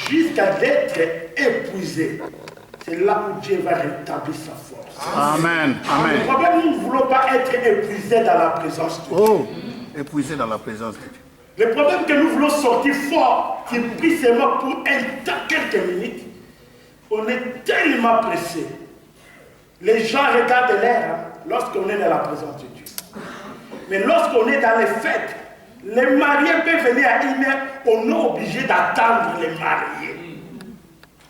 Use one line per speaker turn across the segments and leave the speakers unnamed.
jusqu'à d'être épuisé. C'est là où Dieu va rétablir sa force.
Amen. Amen.
Le problème, nous ne voulons pas être épuisés dans la présence de Dieu.
Oh, épuisé dans la présence de Dieu.
Le problème que nous voulons sortir fort, qui prie seulement pour quelques minutes, on est tellement pressé. Les gens regardent l'air lorsqu'on est dans la présence de Dieu. Mais lorsqu'on est dans les fêtes, les mariés peuvent venir à 1 heure, on est obligé d'attendre les mariés.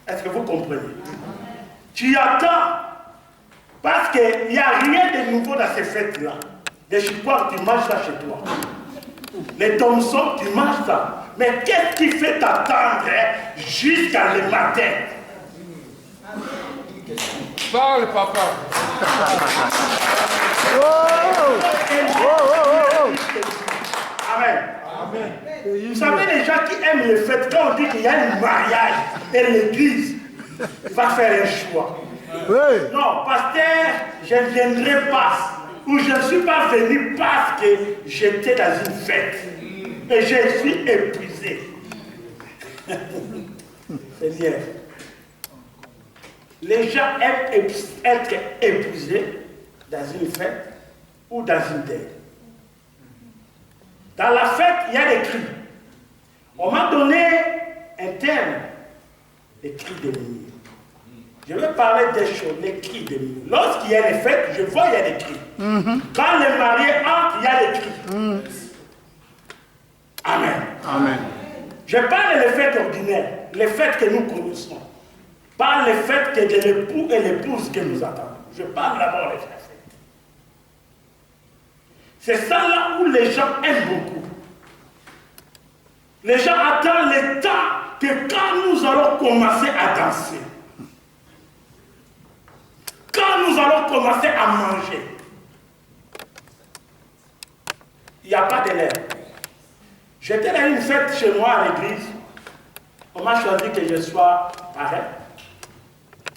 Est-ce que vous comprenez? Tu attends, parce qu'il n'y a rien de nouveau dans ces fêtes-là. Les chipoires, tu manges ça chez toi. Les Thomson, tu manges ça. Mais qu'est-ce qui fait t'attendre jusqu'à le matin?
Parle, papa.
Amen. Amen. Vous savez, les gens qui aiment les fêtes, quand on dit qu'il y a un mariage et l'église va faire un choix.
Oui.
Non, pasteur, je ne viendrai pas. Ou je ne suis pas venu parce que j'étais dans une fête. Et je suis épuisé. Seigneur, les gens aiment être épuisés dans une fête ou dans une deuil. Dans la fête, il y a des cris. On m'a donné un terme, les cris de minuit. Je vais parler des choses, les cris de minuit. Lorsqu'il y a des fêtes, je vois il y a des cris. Quand les mariés entrent, il y a des cris. Amen.
Amen.
Je parle des fêtes ordinaires, les fêtes que nous connaissons. Pas les fêtes que de l'époux et l'épouse que nous attendons. Je parle d'abord des fêtes. C'est ça là où les gens aiment beaucoup. Les gens attendent le temps que quand nous allons commencer à danser, quand nous allons commencer à manger, il n'y a pas de l'air. J'étais dans une fête chez moi à l'église. On m'a choisi que je sois parrain.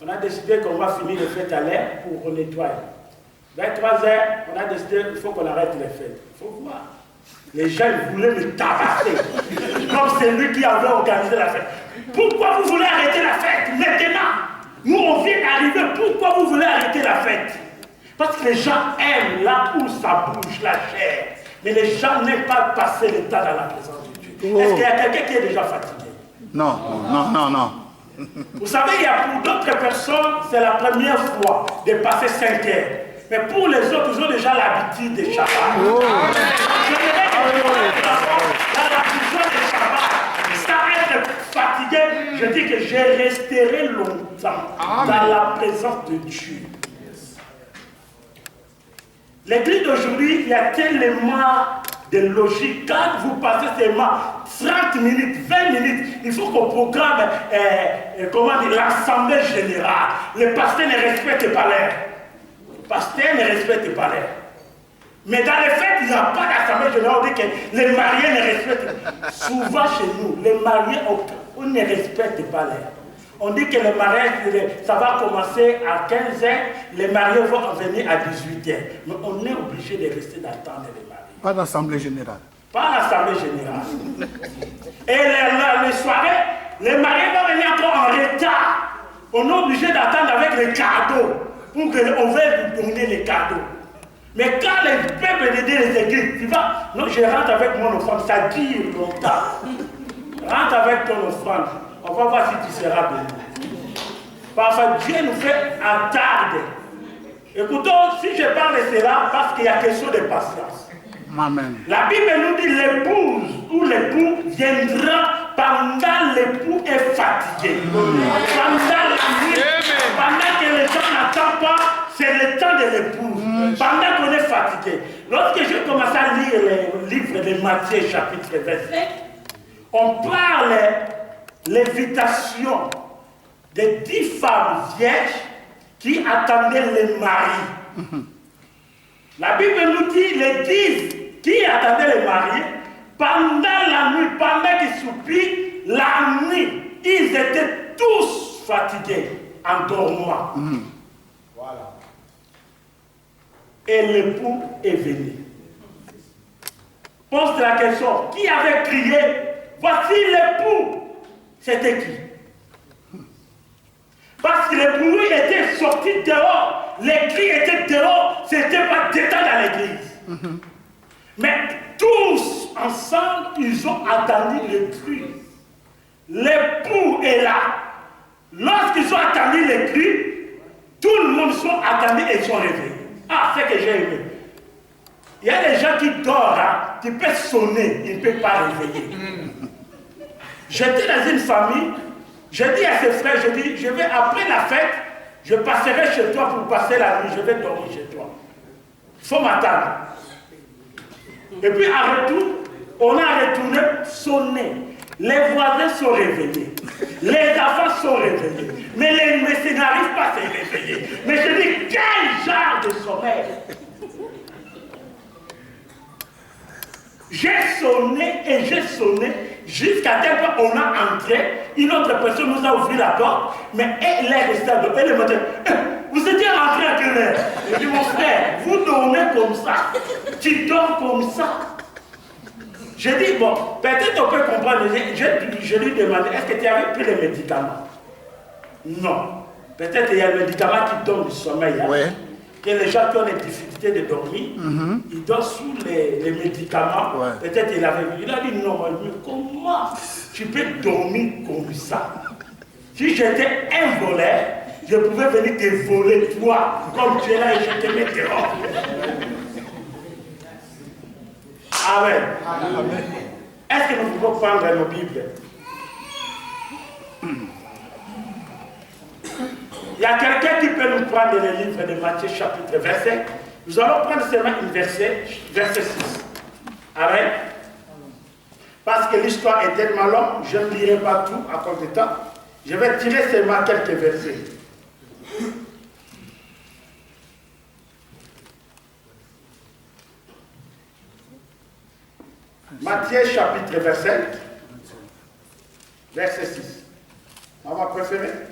On a décidé qu'on va finir les fêtes à l'air pour nettoyer. Vers 3 heures, on a décidé qu'il faut qu'on arrête les fêtes. Il faut voir. Les gens voulaient me tabasser. Comme c'est lui qui avait organisé la fête. Pourquoi vous voulez arrêter la fête maintenant? Nous, on vient d'arriver. Pourquoi vous voulez arrêter la fête? Parce que les gens aiment là où ça bouge, la chair. Mais les gens n'aiment pas passer le temps dans la présence de Dieu. Est-ce qu'il y a quelqu'un qui est déjà fatigué?
Non, non, non, non.
Vous savez, il y a pour d'autres personnes, c'est la première fois de passer 5 heures. Mais pour les autres, ils ont déjà l'habitude des Shabbat. Je dirais que dans la prison des Shabbat, sans être fatigué, je dis que je resterai longtemps dans la présence de Dieu. L'église d'aujourd'hui, il y a tellement de logique. Quand vous passez seulement 30 minutes, 20 minutes, il faut qu'on programme l'assemblée générale. Les pasteurs ne respectent pas l'air. Les pasteurs ne respectent pas l'air. Mais dans les fêtes, il n'y a pas d'assemblée générale. On dit que les mariés ne respectent pas. Souvent chez nous, les mariés, on ne respecte pas l'air. On dit que le mariage, ça va commencer à 15 h, les mariés vont venir à 18 h. Mais on est obligé de rester d'attendre les mariés.
Pas d'assemblée générale.
Pas l'assemblée générale. Et les soirées, les mariés vont venir encore en retard. On est obligé d'attendre avec les cadeaux pour qu'on veuille nous donner les cadeaux. Mais quand les peuples de Dieu les églises, tu vas, non, je rentre avec mon offrande, ça dure longtemps. Rentre avec ton offrande. On va voir si tu seras béni. Parfois, Dieu nous fait attarder. Écoutons, si je parle de cela, parce qu'il y a question de patience.
Amen.
La Bible nous dit l'épouse ou l'époux viendra pendant l'époux est fatigué. Pendant la nuit, pendant que les gens n'attendent pas, c'est le temps de l'épouse. Pendant qu'on est fatigué. Lorsque j'ai commencé à lire le livre de Matthieu, chapitre 25, on parle l'invitation de 10 femmes vierges qui attendaient les maris. La Bible nous dit les 10 qui attendaient les maris pendant la nuit, pendant qu'ils soupirent, la nuit, ils étaient tous fatigués en dormant. Voilà. Et l'époux est venu. Pose la question, qui avait crié? Voici l'époux. C'était qui? Parce que le bruit était sorti dehors, les cris étaient dehors, ce n'était pas détente dans l'église. Mais tous ensemble, ils ont attendu le cri. L'époux est là. Lorsqu'ils ont attendu le cri, tout le monde sont attendus et sont réveillés. Ah, c'est que j'ai aimé. Il y a des gens qui dorment, hein, qui peuvent sonner, ils ne peuvent pas réveiller. J'étais dans une famille, j'ai dit à ses frères, je dis, je vais après la fête, je passerai chez toi pour passer la nuit, je vais dormir chez toi. Il faut m'attendre. Et puis en retour, on a retourné sonner. Les voisins sont réveillés. Les enfants sont réveillés. Mais les messieurs n'arrivent pas à se réveiller. Mais je dis, quel genre de sommeil? J'ai sonné et j'ai sonné jusqu'à tel point on a entré. Une autre personne nous a ouvert la porte, mais elle est restée à elle m'a dit, vous étiez rentré à quelle heure? Je dis, mon frère, vous dormez comme ça. Tu dors comme ça. J'ai dit, bon, peut-être on peut comprendre. Je lui ai demandé, est-ce que tu avais pris les médicaments? Non. Peut-être il y a le médicament qui donne du sommeil. Hein? Ouais. Que les gens qui ont des difficultés de dormir, ils dorment sous les médicaments. Ouais. Peut-être il avait vu. Il a dit, non, mais comment tu peux dormir comme ça? Si j'étais un voleur, je pouvais venir te voler toi, comme tu es là et je te mets dehors. Amen. Amen. Est-ce que nous pouvons prendre nos Bibles? Il y a quelqu'un qui peut nous prendre le livre de Matthieu chapitre verset. Nous allons prendre seulement une verset 6. Amen. Parce que l'histoire est tellement longue, je ne lirai pas tout à cause du temps. Je vais tirer seulement quelques versets. Matthieu chapitre verset 6. Maman préférée?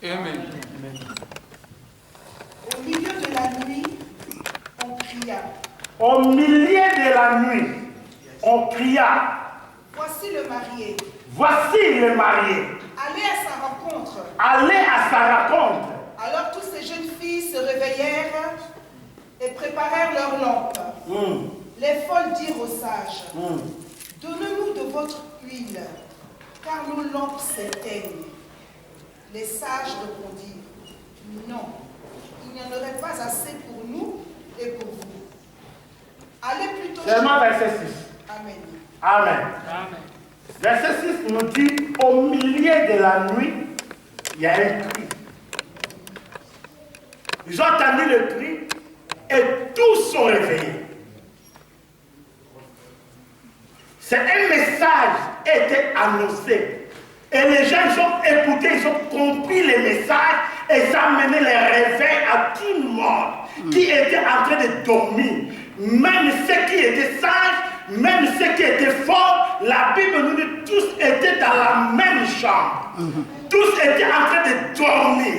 Amen.
Au milieu de la nuit, on cria.
Au milieu de la nuit, on cria.
Voici le marié.
Voici le marié.
Allez à sa rencontre.
Allez à sa rencontre.
Alors toutes ces jeunes filles se réveillèrent et préparèrent leurs lampes. Les folles dirent aux sages, donnez-nous de votre huile, car nos lampes s'éteignent. Les sages répondirent, non, il n'y en aurait pas assez pour nous et pour vous. Allez plutôt chez...
Seulement verset 6.
Amen.
Amen. Amen. Verset 6 nous dit, au milieu de la nuit, il y a un cri. Ils ont entendu le cri et tous sont réveillés. C'est un message qui a été annoncé. Et les gens, ils ont écouté, ils ont compris les messages et ça a mené les réveils à tout le monde qui était en train de dormir. Même ceux qui étaient sages, même ceux qui étaient forts, la Bible nous dit tous étaient dans la même chambre. Tous étaient en train de dormir.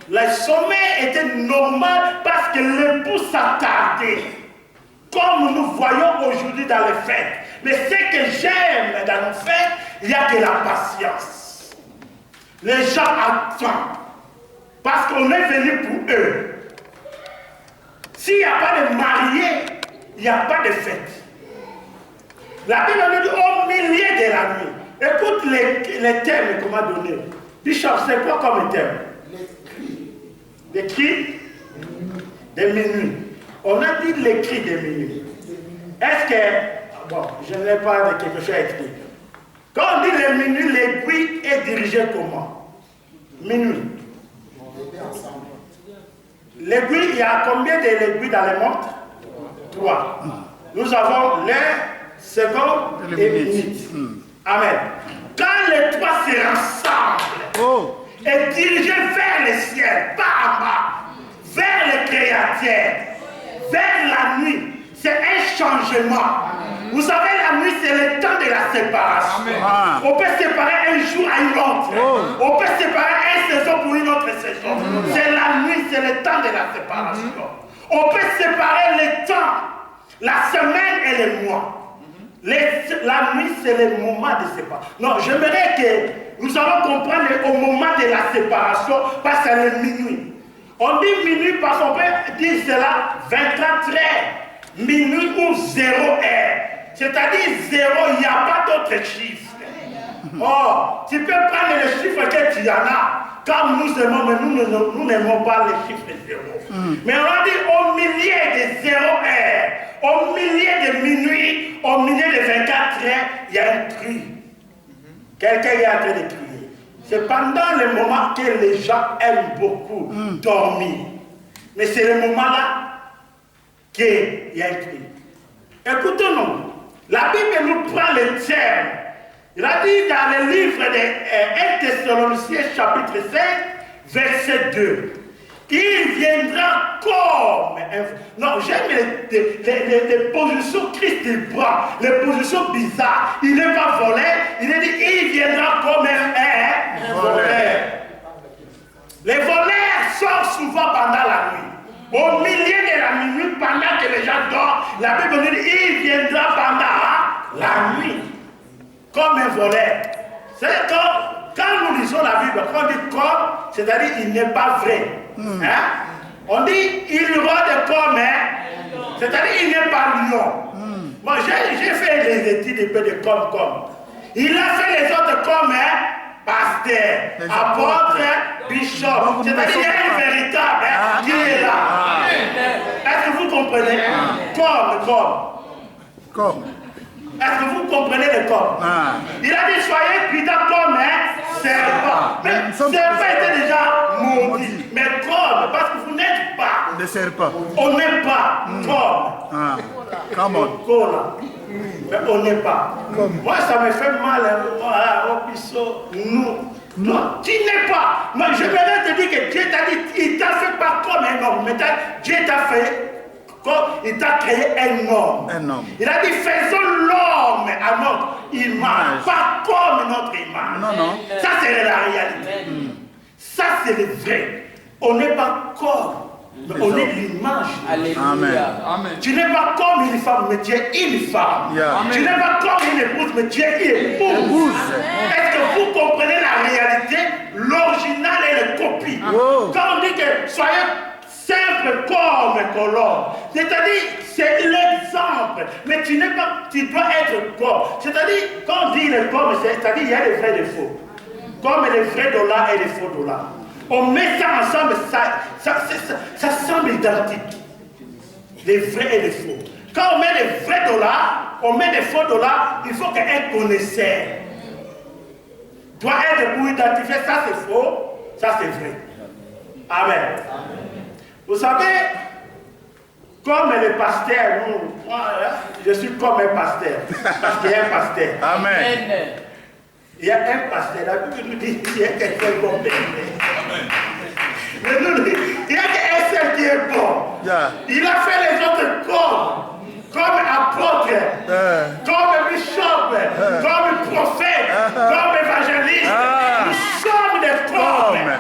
Le sommeil était normal parce que l'époux s'attardait. Comme nous voyons aujourd'hui dans les fêtes. Mais ce que j'aime dans nos fêtes, il n'y a que la patience. Les gens attendent. Parce qu'on est venu pour eux. S'il n'y a pas de mariés, il n'y a pas de fête. La Bible nous dit au milieu de la nuit. Écoute les termes qu'on m'a donnés. Bishop, c'est quoi comme terme? Les cris de minuit. On a dit les cris de minuit. Est-ce que... Bon, je n'ai pas de quelque chose à expliquer. Quand on dit les minuit, l'aiguille est dirigée comment? Minuit. L'aiguille, il y a combien d'aiguilles dans les montres? 3. Nous avons l'heure, seconde et minute. Amen. Quand les 3 se rassemblent et dirigés vers le ciel, pas en bas, vers le Créateur, vers la nuit, c'est un changement. Vous savez, la nuit, c'est le temps de la séparation. On peut séparer un jour à une autre. On peut séparer une saison pour une autre saison. C'est la nuit, c'est le temps de la séparation. On peut séparer le temps, la semaine et le mois. La nuit, c'est le moment de séparation. Non, j'aimerais que nous allons comprendre au moment de la séparation, parce que c'est le minuit. On dit minuit parce qu'on peut dire cela 24 heures, minuit ou 0 heure. C'est-à-dire 0, il n'y a pas d'autre chiffre. Oh, tu peux prendre le chiffre que tu en as. Comme nous aimons, mais nous n'aimons pas les chiffres 0. Mais on dit au milieu de 0 heure, au milieu de minuit, au milieu de 24 heures, il y a un cri. Quelqu'un est en train de crier. C'est pendant le moment que les gens aiment beaucoup dormir. Mais c'est le moment-là qu'il y a un cri. Écoutons-nous. La Bible nous prend le terme. Il a dit dans le livre de 1 Thessaloniciens chapitre 5, verset 2. Il viendra comme un... Non, j'aime les positions Christ il prend, les positions bizarres. Il n'est pas volé, il a dit il viendra comme un voleur. Les voleurs sortent souvent pendant la nuit. Au milieu de la nuit, pendant que les gens dorment, la Bible nous dit il viendra pendant la nuit. Comme un voleur. C'est quand nous lisons la Bible, quand on dit comme, c'est-à-dire il n'est pas vrai. Hein? On dit il rôde comme, c'est-à-dire il n'est pas lion. Moi j'ai fait les études un peu de comme. Il a fait les autres comme pasteur, apôtre, bishop. C'est-à-dire il y a une véritable qui est là. Est-ce que vous comprenez? Comme. Est-ce que vous comprenez le corps? Il a dit soyez prudents comme un serpent. Mais serpent était déjà maudit. Mais comme, parce que vous n'êtes pas.
Le serpent.
On n'est pas comme.
Come on.
Mais on n'est pas. Moi, ça me fait mal. Au pisseau, nous. Non, tu n'es pas. Moi, je voudrais te dire que Dieu t'a dit, il t'a fait pas comme un homme. Mais Dieu t'a fait. Il t'a créé un homme. Il a dit faisons l'homme à notre image, pas comme notre image.
Non.
Ça c'est la réalité. Ça c'est le vrai. On n'est pas comme, mais on est l'image.
Amen.
Tu n'es pas comme une femme, mais tu es une femme. Tu n'es pas comme une épouse, mais tu es une épouse. Est-ce que vous comprenez la réalité, l'original et la copie? Quand on dit que soyez simple comme colombe, c'est-à-dire c'est l'exemple, mais tu dois être comme. C'est-à-dire quand on dit le comme, c'est-à-dire il y a les vrais et les faux, comme les vrais dollars et les faux dollars. On met ça ensemble, ça semble identique, les vrais et les faux. Quand on met les vrais dollars, on met les faux dollars, il faut qu'un connaisseur doit être pour identifier ça c'est faux, ça c'est vrai. Amen. Vous savez, comme les pasteurs, moi, je suis comme un pasteur, parce qu'il y a un pasteur.
Amen.
Il y a un pasteur, la Bible nous dit qu'il y a quelqu'un bon. Il y a qu'un seul qui est bon. Il a fait les autres comme apôtre, comme bishop, comme prophète, comme évangéliste. Nous sommes des comme.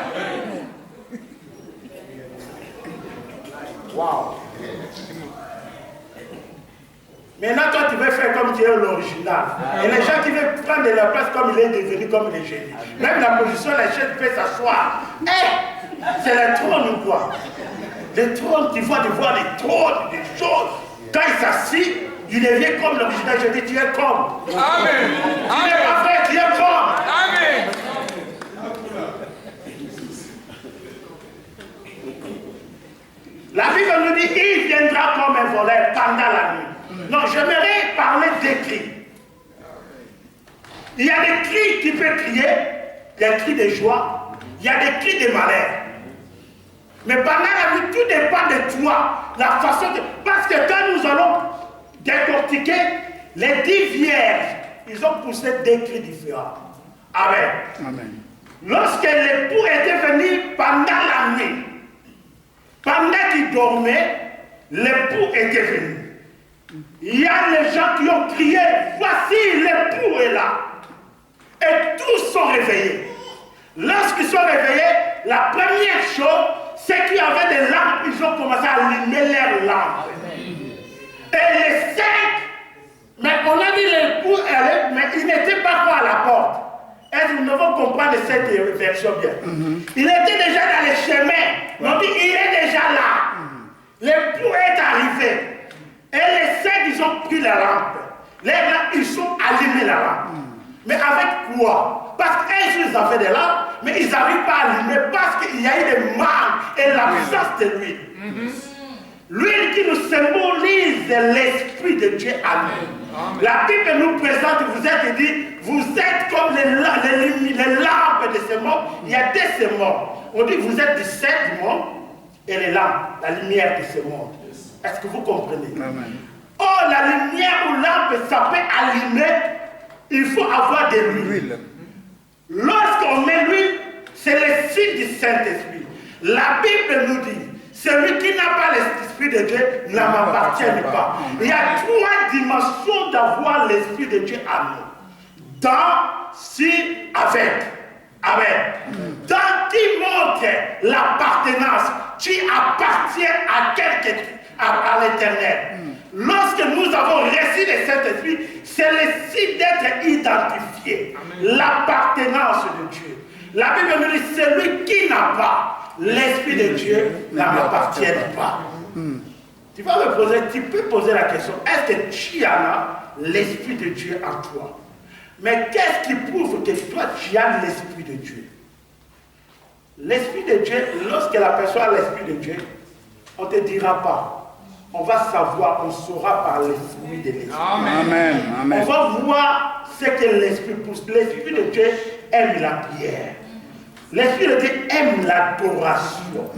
Wow. Maintenant, toi, tu veux faire comme tu es l'original. Et les gens qui veulent prendre de la place comme il est devenu, comme il est génie. Même la position, la chaise peut s'asseoir. C'est le trône ou quoi? Le trône, tu vois les trônes, des choses. Quand il s'assit, il devient comme l'original. Je dis, tu es comme.
Amen.
Tu n'es pas vrai, tu es comme.
Amen.
La Bible nous dit il viendra comme un voleur pendant la nuit. Non, j'aimerais parler des cris. Il y a des cris qui peuvent crier, des cris de joie, il y a des cris de malheur. Mais pendant la nuit, tout dépend de toi, la façon de... Parce que quand nous allons décortiquer les 10 vierges, ils ont poussé des cris différents. Amen. Lorsque l'époux était venu pendant la nuit, pendant qu'il dormait, l'époux était venu. Il y a les gens qui ont crié, voici l'époux est là. Et tous sont réveillés. Lorsqu'ils sont réveillés, la première chose, c'est qu'il y avait des lampes, ils ont commencé à allumer leurs lampes. Et les 5 Mais on a dit l'époux allait, mais il n'était pas quoi à la porte. Est-ce que nous devons comprendre cette version bien? Il était déjà dans les chemins. On dit il est déjà là. L'époux est arrivé. Et les saints, ils ont pris la lampe. Les lampes, ils ont allumé la lampe. Mais avec quoi? Parce qu'ils avaient des lampes, mais ils n'arrivent pas à allumer parce qu'il y a eu des manques et l'absence de l'huile. L'huile qui nous symbolise l'Esprit de Dieu à nous. La Bible nous présente, vous êtes comme les lampes de ce monde. Il y a des ce monde. On dit vous êtes du sel du monde et les lampes, la lumière de ce monde. Est-ce que vous comprenez? Amen. Oh, la lumière ou lampe, ça peut allumer. Il faut avoir de l'huile. Lorsqu'on met l'huile, c'est le signe du Saint-Esprit. La Bible nous dit, celui qui n'a pas l'Esprit de Dieu ne m'appartient pas. Il y a 3 dimensions d'avoir l'Esprit de Dieu à nous. Dans, si, avec. Amen. Dans qui montre l'appartenance, tu appartiens à quelqu'un, à l'Éternel. Lorsque nous avons reçu le Saint-Esprit, c'est le signe d'être identifié. L'appartenance de Dieu. La Bible nous dit, celui qui n'a pas l'Esprit de Dieu ne m'appartient pas. Tu vas me poser, tu peux poser la question, est-ce que tu as l'Esprit de Dieu en toi? Mais qu'est-ce qui prouve que toi tu as l'Esprit de Dieu? L'Esprit de Dieu, lorsque la personne a l'Esprit de Dieu, on ne te dira pas. On va savoir, on saura par les fruits de l'Esprit.
Amen. Amen.
On va voir ce que l'Esprit pousse. L'Esprit de Dieu aime la prière. L'Esprit de Dieu aime l'adoration.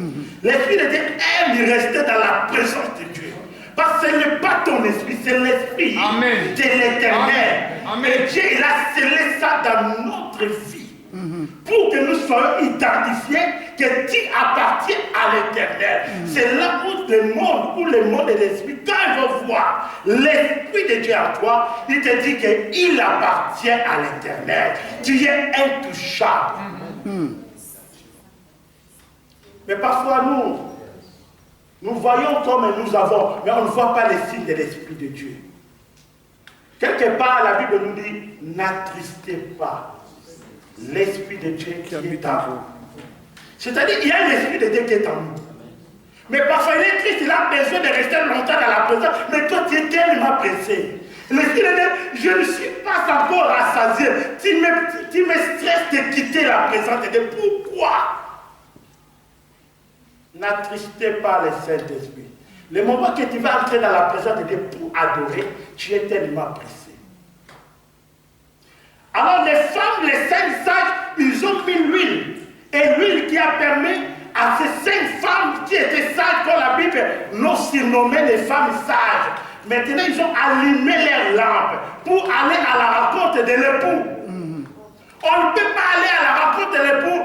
L'Esprit de Dieu aime rester dans la présence de Dieu. Parce que ce n'est pas ton esprit, c'est l'Esprit de l'Éternel. Et Dieu, il a scellé ça dans notre vie. Pour que nous soyons identifiés que tu appartiens à l'Éternel. C'est là où le monde et l'Esprit, quand ils vont voir l'Esprit de Dieu en toi, il te dit qu'il appartient à l'Éternel. Tu es intouchable. Mais parfois nous voyons comme nous avons, mais on ne voit pas les signes de l'Esprit de Dieu. Quelque part, la Bible nous dit, n'attristez pas l'Esprit de Dieu qui est en vous. C'est-à-dire, il y a l'Esprit de Dieu qui est en nous. Mais parfois, il est triste, il a besoin de rester longtemps dans la présence, mais toi, tu es tellement pressé. L'Esprit de Dieu, je ne suis pas encore rassasié. Tu me stresses de quitter la présence de Dieu. Pourquoi? N'attristez pas le Saint-Esprit. Le moment que tu vas entrer dans la présence de Dieu pour adorer, tu es tellement pressé. Alors les femmes, les 5 sages, ils ont mis l'huile. Et l'huile qui a permis à ces 5 femmes qui étaient sages, comme la Bible nous surnommait les femmes sages. Maintenant, ils ont allumé leurs lampes pour aller à la rencontre de l'époux. On ne peut pas aller à la rencontre de l'époux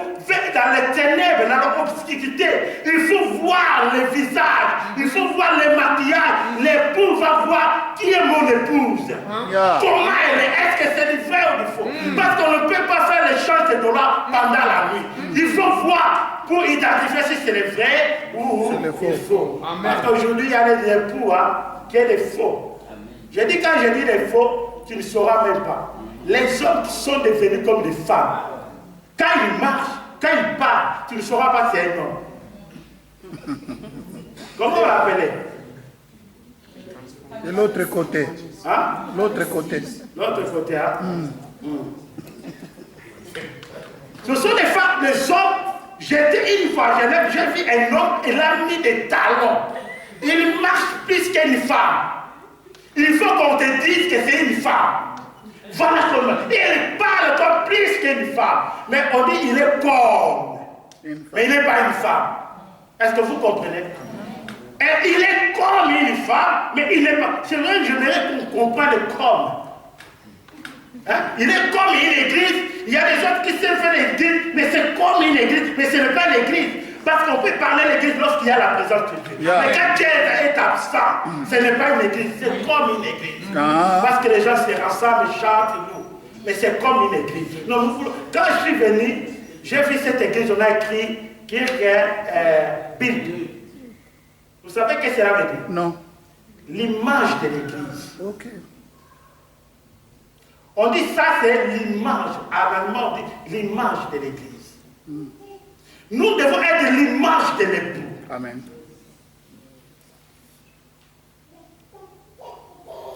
dans les ténèbres, dans l'obscurité. Il faut voir le visage, il faut voir le maquillage. L'époux va voir qui est mon épouse. Comment elle est, est-ce que c'est du vrai ou du faux? Parce qu'on ne peut pas faire l'échange de dollars pendant la nuit. Il faut voir pour identifier si c'est le vrai ou le faux. Parce qu'aujourd'hui, il y a des époux qui sont des faux. Je dis quand je dis les faux, tu ne sauras même pas. Les hommes qui sont devenus comme des femmes, quand ils marchent, quand ils parlent, tu ne sauras pas si c'est un homme. Comment on l'appelait?
De l'autre côté.
Hein?
L'autre côté.
L'autre côté, hein? Ce sont des femmes, des hommes. J'étais une fois, j'ai vu un homme, il a mis des talons. Il marche plus qu'une femme. Il faut qu'on te dise que c'est une femme. Voilà comment. Il parle comme plus qu'une femme. Mais on dit il est comme. Mais il n'est pas une femme. Est-ce que vous comprenez? Et il est comme une femme, mais il n'est pas. C'est vrai que je voudrais qu'on comprenne comme. Hein? Il est comme une église. Il y a des gens qui savent faire l'église, mais c'est comme une église, mais ce n'est pas l'église. Parce qu'on peut parler de l'église lorsqu'il y a la présence de Dieu. Mais quand Dieu est absent, ce n'est pas une église, c'est comme une église. Parce que les gens se rassemblent, chantent et nous. Mais c'est comme une église. Non, quand je suis venu, j'ai vu cette église, on a écrit Bible. Vous savez ce que cela veut dire?
Non.
L'image de l'église.
Ok.
On dit ça, c'est l'image. Avant, on dit l'image de l'Église. Nous devons être l'image de l'époux.
Amen.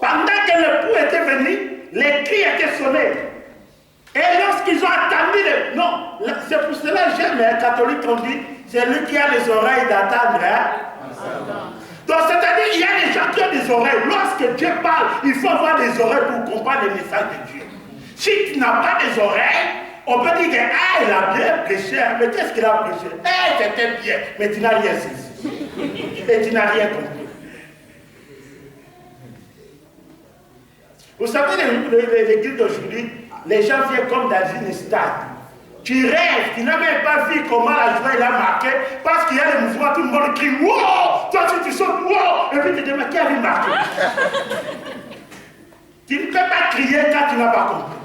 Pendant que l'époux était venu, les cris étaient sonnés. Et lorsqu'ils ont attendu, non, c'est pour cela que j'aime les catholiques qui ont dit, c'est lui qui a les oreilles d'attendre. Hein? Donc c'est-à-dire qu'il y a des gens qui ont des oreilles. Lorsque Dieu parle, il faut avoir des oreilles pour comprendre le message de Dieu. Si tu n'as pas des oreilles, on peut dire que il a bien prêché, mais qu'est-ce qu'il a prêché? C'était bien, mais tu n'as rien saisi. Et tu n'as rien compris. Vous savez, l'église d'aujourd'hui, les gens viennent comme dans une stade. Tu rêves, tu n'as même pas vu comment la joie il a marqué, parce qu'il y a des mouvements, tout le monde crie wow! Toi tu sautes wow! Et puis tu te dis, mais qui a vu marqué? Tu ne peux pas crier quand tu n'as pas compris.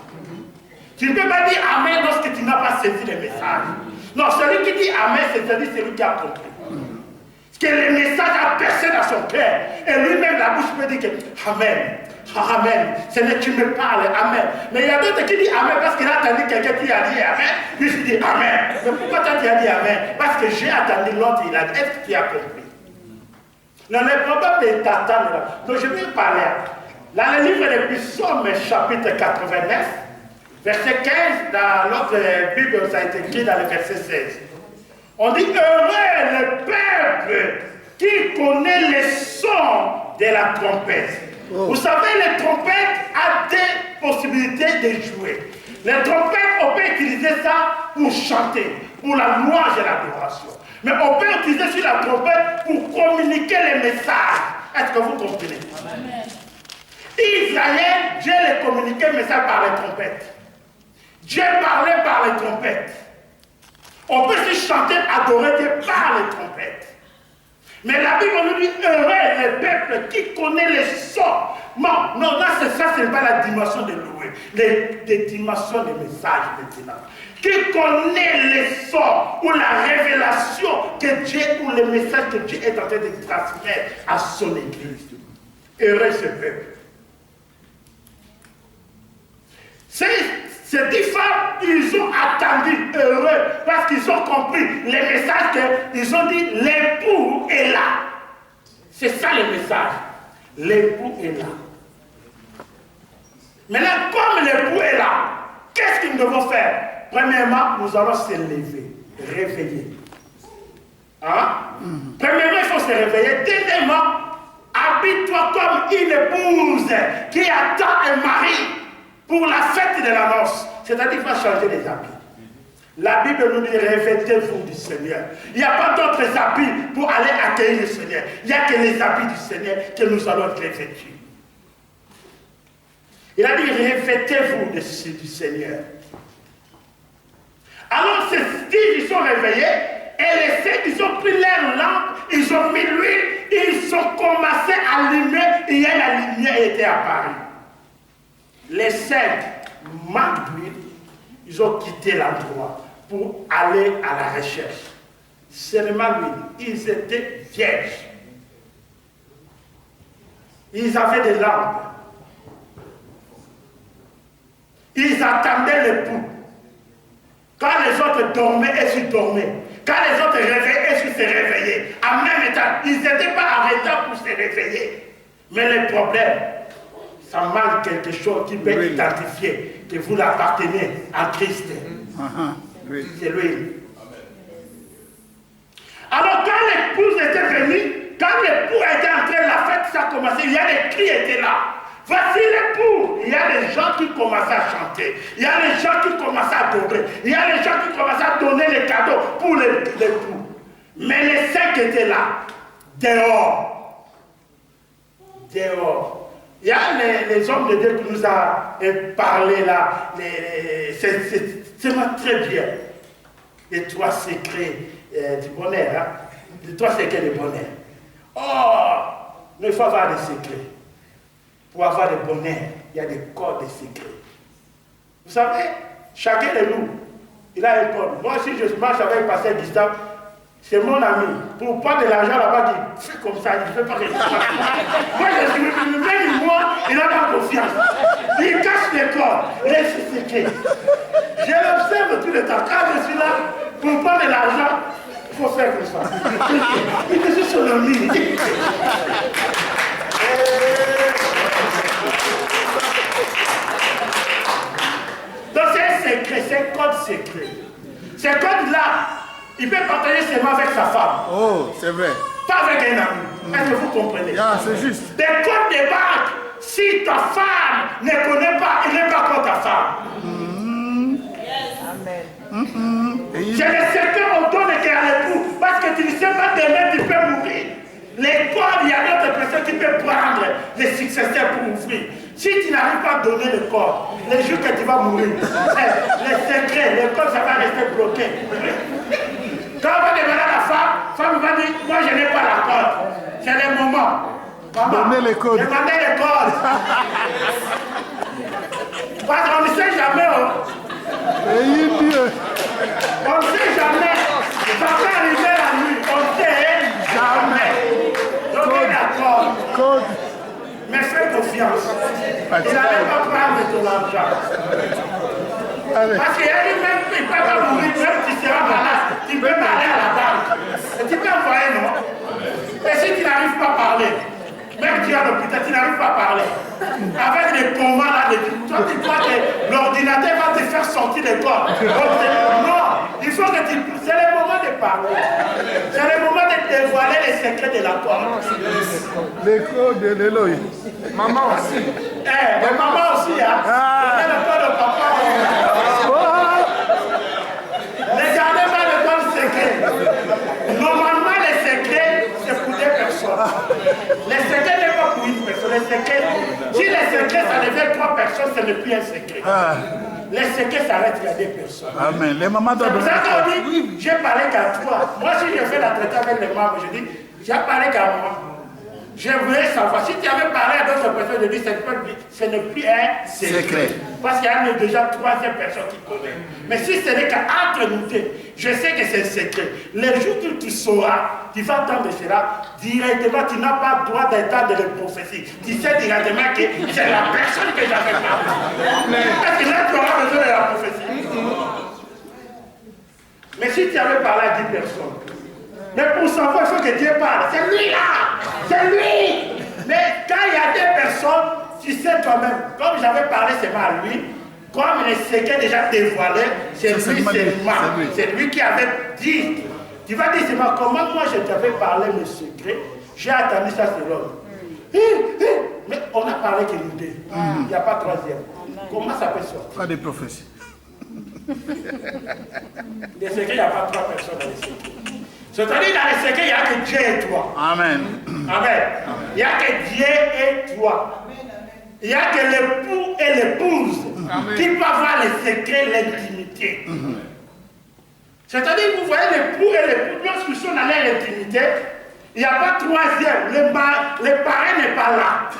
Tu ne peux pas dire Amen lorsque tu n'as pas saisi le message. Non, celui qui dit Amen, c'est-à-dire celui qui a compris. Parce que le message a percé dans son cœur. Et lui-même, la bouche peut dire que Amen. Amen. Seigneur, tu me parles. Amen. Mais il y a d'autres qui disent Amen parce qu'il a entendu quelqu'un qui a dit Amen. Puis il dit Amen. Mais pourquoi toi tu as dit Amen? Parce que j'ai entendu l'autre, il a dit est-ce que tu as compris? Non, le problème est d'attendre là. Donc je vais parler. Dans le livre des Psaumes, chapitre 89, verset 15, dans notre Bible, ça a été écrit dans le verset 16. On dit heureux le peuple qui connaît les sons de la trompette. Vous savez, les trompettes ont des possibilités de jouer. Les trompettes, on peut utiliser ça pour chanter, pour la louange et l'adoration. Mais on peut utiliser sur la trompette pour communiquer les messages. Est-ce que vous comprenez? Amen. Israël, Dieu les communiquait le message par les trompettes. Dieu parlait par les trompettes. On peut aussi chanter, adorer Dieu par les trompettes. Mais la Bible nous dit heureux le peuple qui connaît les sons. Non, là, ça, ce n'est pas la dimension de louer. Les dimensions des messages maintenant. Qui connaît les sons ou la révélation que Dieu ou le message que Dieu est en train de transmettre à son église. Heureux ce peuple. Ces 10 femmes, ils ont attendu heureux parce qu'ils ont compris les messages qu'ils ont dit l'époux est là. C'est ça le message. L'époux est là. Maintenant, comme l'époux est là, qu'est-ce que nous devons faire? Premièrement, nous allons se lever, réveiller. Hein? Premièrement, il faut se réveiller. Deuxièmement, habille-toi comme une épouse qui attend un mari pour la fête de la noce. C'est-à-dire qu'il faut changer les habits. La Bible nous dit revêtez-vous du Seigneur. Il n'y a pas d'autres habits pour aller accueillir le Seigneur. Il n'y a que les habits du Seigneur que nous allons revêtir. Il a dit revêtez-vous du Seigneur. Alors ces 10 ils sont réveillés et les 5 ils ont pris leur lampe, ils ont mis l'huile, ils ont commencé à allumer et il y a la lumière qui était apparue. Les 5 manques d'huile, ils ont quitté l'endroit pour aller à la recherche. Seulement l'huile, ils étaient vierges. Ils avaient des lampes. Ils attendaient l'époux. Quand les autres dormaient, ils dormaient. Quand les autres réveillaient, ils se réveillaient. En même temps, ils n'étaient pas arrêtés pour se réveiller. Mais le problème, ça manque quelque chose qui peut identifier que vous l'appartenez à Christ. C'est lui. Alors quand l'épouse était venue, quand l'époux était entré, la fête, ça a commencé, il y a des cris qui étaient là. Voici l'époux. Il y a des gens qui commençaient à chanter. Il y a des gens qui commençaient à adorer. Il y a des gens qui commençaient à donner les cadeaux pour l'époux. Mais les 5 étaient là, dehors. Dehors. Il y a les hommes de Dieu qui nous ont parlé là. C'est très bien. Les 3 secrets du bonheur. Hein? Les 3 secrets du bonheur. Oh, il faut avoir des secrets. Pour avoir le bonheur, il y a des codes, des secrets. Vous savez, chacun de nous, il a un code. Moi, si je marche avec le pasteur Gustave, c'est mon ami. Pour prendre de l'argent là-bas, il fait comme ça, il ne fait pas quelque chose. Moi, je suis même moi, il n'a pas confiance. Il cache les corps, ressuscité. Je l'observe tout le temps. Quand je suis là pour prendre de l'argent, il faut faire comme ça. Il te suit sur le lit. Donc c'est un secret, c'est un code secret. Ce code-là, il peut partager seulement avec sa femme.
Oh, c'est vrai.
Pas avec un ami. Est-ce que vous comprenez?
Ah, c'est juste.
Des codes de banque, si ta femme ne connaît pas, il n'est pas comme ta femme. C'est le secret on donne à l'époux, parce que tu ne sais pas demain tu peux mourir. Les codes, il y a d'autres personnes qui peuvent prendre les successeurs pour ouvrir. Si tu n'arrives pas à donner le code, les jours que tu vas mourir, les secrets, les codes, ça va rester bloqué. Quand on va demander à la femme va dire, moi je n'ai pas la code. C'est le moment. Maman,
donnez les codes.
demandez les codes. Parce qu'on ne sait jamais.
Et Dieu.
On ne sait jamais. Ça peut arriver la nuit. On ne sait jamais. Donnez la code.
Code.
Mais fais confiance. Il n'allait pas prendre ton argent.
Allez.
Parce qu'il y a lui-même, il ne peut pas mourir, même si tu seras malade. Tu peux aller à la banque. Et tu peux envoyer, non? Et si tu n'arrives pas à parler, même tu es à l'hôpital, tu n'arrives pas à parler. Avec les combats là, toi tu crois que l'ordinateur va te faire sortir les corps. Non, il faut que tu... C'est le moment de parler. C'est le moment de dévoiler les secrets de la corde.
Les codes de l'Éloi.
Maman aussi.
Mais maman aussi, hein. C'est le code de papa. Ne gardez pas le code secret. Normalement, les secrets, c'est pour des personnes. Les secrets n'est pas pour une personne. Les secrets, si les secrets, ça devient 3 personnes, ce n'est plus un secret. Les secrets s'arrêtent à des personnes.
Amen. Les mamans
C'est
doivent
pour ça qu'on dit, j'ai parlé qu'à toi. Moi, si je fais l'entretien avec les membres, je dis, j'ai parlé qu'à moi. Je voulais savoir, si tu avais parlé à d'autres personnes, je dis, ce n'est plus un secret. Parce qu'il y a déjà 3e personne qui connaît. Mais si ce n'est qu'entre nous deux, je sais que c'est un secret. Les jours où tu sauras, tu vas entendre cela, directement, tu n'as pas le droit d'entendre les prophéties. Tu sais directement que c'est la personne que j'avais parlé. Parce que là, tu auras besoin de la prophétie. Mais si tu avais parlé à 10 personnes, mais pour savoir, il faut que Dieu parle. C'est lui là! C'est lui! Mais quand il y a des personnes, tu sais toi-même, comme j'avais parlé seulement à lui, comme les secrets déjà dévoilés, c'est lui seulement. C'est lui qui avait dit. Tu vas dire seulement, comment moi je t'avais parlé mes secrets, j'ai attendu ça c'est l'homme. Mais on a parlé que nous deux. Il n'y a pas 3e. Comment ça peut sortir?
Pas de prophéties.
Les secrets, il n'y a pas 3 personnes dans les secrets. C'est-à-dire dans les secrets, il n'y a que Dieu et toi.
Amen.
Amen. Il n'y a que Dieu et toi. Il n'y a que l'époux et l'épouse qui peuvent avoir les secrets, l'intimité. C'est-à-dire, vous voyez l'époux et l'épouse, lorsqu'ils sont dans leur intimité, il n'y a pas 3e. Le parrain n'est pas là.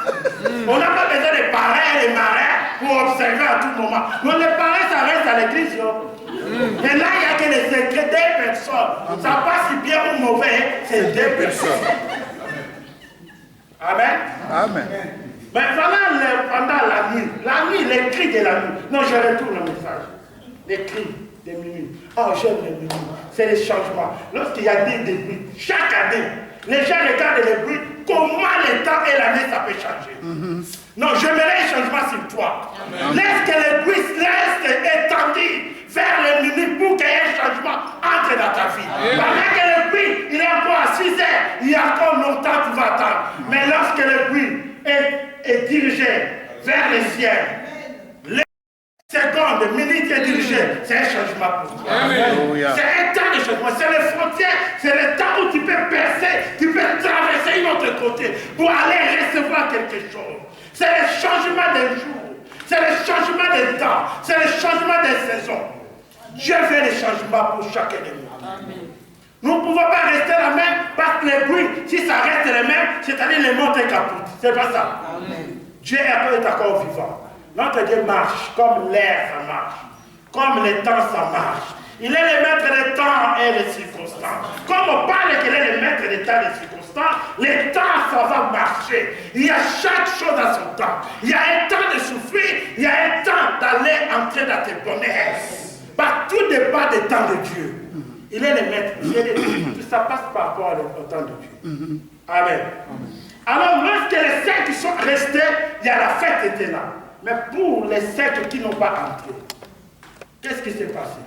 On n'a pas besoin des parrains et des marins pour observer à tout moment. Donc les parrains, ça reste à l'église. Mais là, il n'y a que les secrets des personnes. Ça passe si bien ou mauvais, c'est des personnes. Amen.
Amen.
Mais pendant la nuit, les cris de la nuit. Non, je retourne le message. Les cris des minuit. Oh, j'aime les minuit. C'est les changements. Lorsqu'il y a des bruits, chaque année, les gens regardent les bruits, comment le temps et l'année ça peut changer. Non, je mets un changement sur toi. Laisse que les bruits restent étendus vers les minutes pour qu'il y ait un changement entre dans ta vie. Pendant que le bruit, il est encore à 6 heures, il y a encore longtemps tu vas attendre. Mais lorsque le bruit est dirigé vers les ciels, les secondes, minutes est dirigé, c'est un changement pour toi. C'est un temps de changement, c'est les frontières, c'est le temps où tu peux percer, tu peux traverser un autre côté pour aller recevoir quelque chose. C'est le changement des jours, c'est le changement des temps, c'est le changement des saisons. Dieu fait les changements pour chacun de nous. Nous ne pouvons pas rester la même parce que les bruits, si ça reste les mêmes, c'est-à-dire les montres capotent. C'est pas ça. Dieu est encore vivant. Notre Dieu marche comme l'air, ça marche. Comme le temps, ça marche. Il est le maître des temps et des circonstances. Comme on parle qu'il est le maître des temps et des circonstances, temps, le temps, ça va marcher. Il y a chaque chose à son temps. Il y a un temps de souffrir, il y a un temps d'aller entrer dans tes bonheurs. Tout dépend du temps de Dieu. Il est le maître. Ça passe par rapport au temps de Dieu. Amen. Alors, lorsque les 5 qui sont restés, il y a la fête était là. Mais pour les 5 qui n'ont pas entré, qu'est-ce qui s'est passé?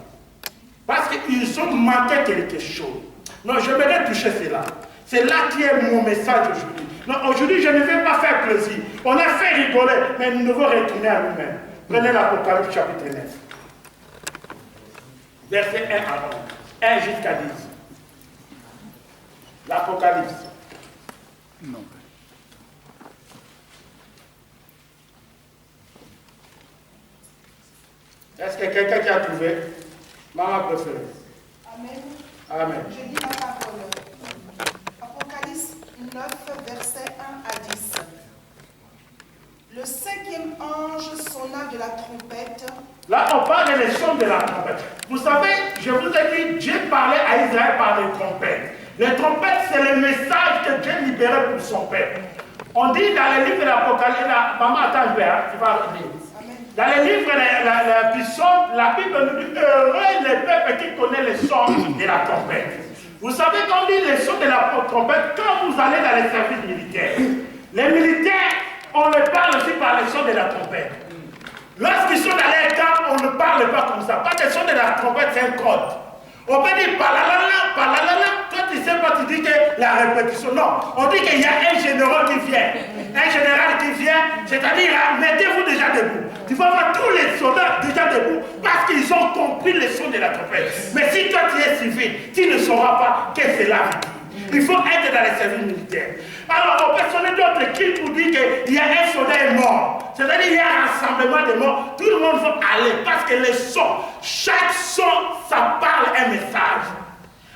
Parce qu'ils ont manqué quelque chose. Non, je vais toucher cela. C'est là qui est mon message aujourd'hui. Non, aujourd'hui, je ne vais pas faire plaisir. On a fait rigoler, mais nous devons retourner à nous-mêmes. Prenez l'Apocalypse chapitre 9. Verset 1 à 11. 1 jusqu'à 10. L'Apocalypse.
Non.
Est-ce que quelqu'un qui a trouvé? Maman préférée.
Amen.
Amen.
Je lis la parole. Apocalypse 9, verset 1 à 10. Le 5e ange sonna de la trompette.
Là, on parle des sons de la trompette. Vous savez, je vous ai dit, Dieu parlait à Israël par les trompettes. Les trompettes, c'est le message que Dieu libérait pour son peuple. On dit dans les livres de l'Apocalypse, maman, attends, tu vas lire. Dans les livres du psaume, la Bible nous dit heureux les peuples qui connaissent les sons de la trompette. Vous savez, quand on dit les sons de la trompette, quand vous allez dans les services militaires, les militaires, on les parle aussi par les sons de la trompette. Lorsqu'ils sont dans les camps, on ne parle pas comme ça. Parce que le son de la trompette, c'est un code. On peut dire palalala, palalala. Toi, tu sais pas, tu dis que la répétition. Non, on dit qu'il y a un général qui vient. Un général qui vient, c'est-à-dire, mettez-vous déjà debout. Tu vas voir tous les soldats déjà debout parce qu'ils ont compris le son de la trompette. Mais si toi, tu es civil, tu ne sauras pas que c'est la vie. Il faut être dans les services militaires. Alors, on peut sonner d'autres qui pour dire qu'il y a un soldat mort. C'est-à-dire qu'il y a un rassemblement de morts. Tout le monde va aller parce que le son, chaque son, ça parle un message.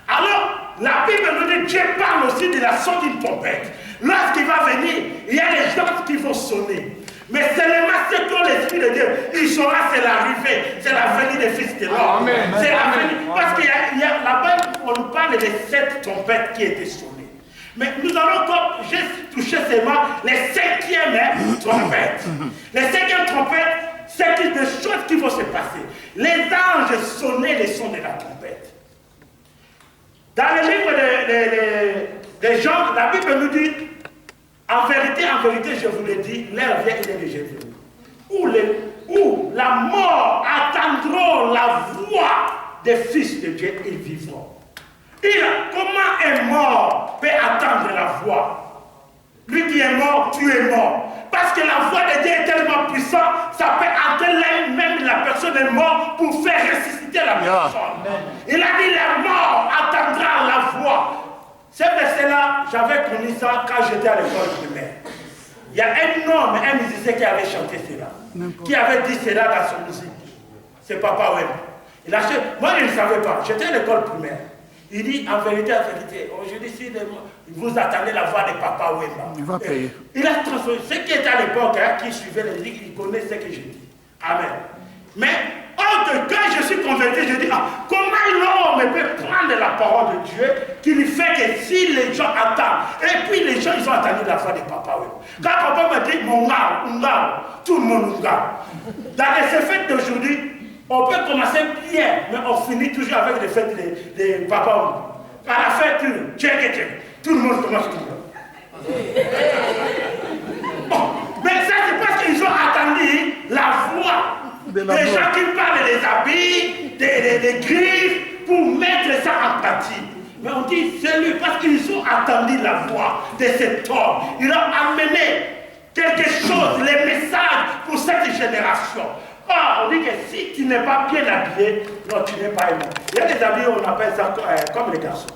Alors, la Bible nous dit, Dieu parle aussi de la son d'une trompette. Lorsqu'il va venir, il y a des gens qui vont sonner. Mais seulement ce que l'Esprit de Dieu, il saura, c'est l'arrivée, c'est la venue des fils de l'homme. C'est la venue. Parce qu'il y a là-bas, on nous parle des 7 trompettes qui étaient sonnées. Mais nous allons comme, j'ai touché seulement les 5e trompettes. Les 5e trompettes, c'est des choses qui vont se passer. Les anges sonnaient les sons de la trompette. Dans le livre des gens, la Bible nous dit, en vérité, je vous le dis, l'heure vient, il est déjà venu. Où la mort attendront la voix des fils de Dieu, ils vivront. Comment un mort peut attendre la voix? Lui qui est mort, tu es mort. Parce que la voix de Dieu est tellement puissante, ça peut entrer même la personne est morte pour faire ressusciter la personne. Il a dit, la mort attendra la voix. Ce verset-là, j'avais connu ça quand j'étais à l'école primaire. Il y a un homme, un musicien qui avait chanté cela, qui avait dit cela dans son musique. C'est Papa Wemba. Moi, je ne savais pas. J'étais à l'école primaire. Il dit, en vérité, aujourd'hui, si vous attendez la voix de Papa Wemba.
Il va payer.
Il a transformé. Ceux qui étaient à l'époque, qui suivaient les musiques, ils connaissent ce que je dis. Amen. Mais, quand je suis converti, je dis, comment l'homme peut prendre la parole de Dieu qui lui fait que si les gens attendent, et puis les gens, ils ont attendu la voix de Papa Wemba. Quand Papa me dit, mon gars, tout le monde gars. Dans les fêtes d'aujourd'hui, on peut commencer bien, mais on finit toujours avec les fêtes de Papa Wemba. À la fête, tout le monde commence tout le monde. Mais ça, c'est parce qu'ils ont attendu la voix. Des gens qui parlent des habits, des griffes, pour mettre ça en pratique. Mais on dit, c'est lui, parce qu'ils ont attendu la voix de cet homme. Ils ont amené quelque chose, les messages pour cette génération. On dit que si tu n'es pas bien habillé, non, tu n'es pas aimé. Il y a des habits, on appelle ça comme les garçons.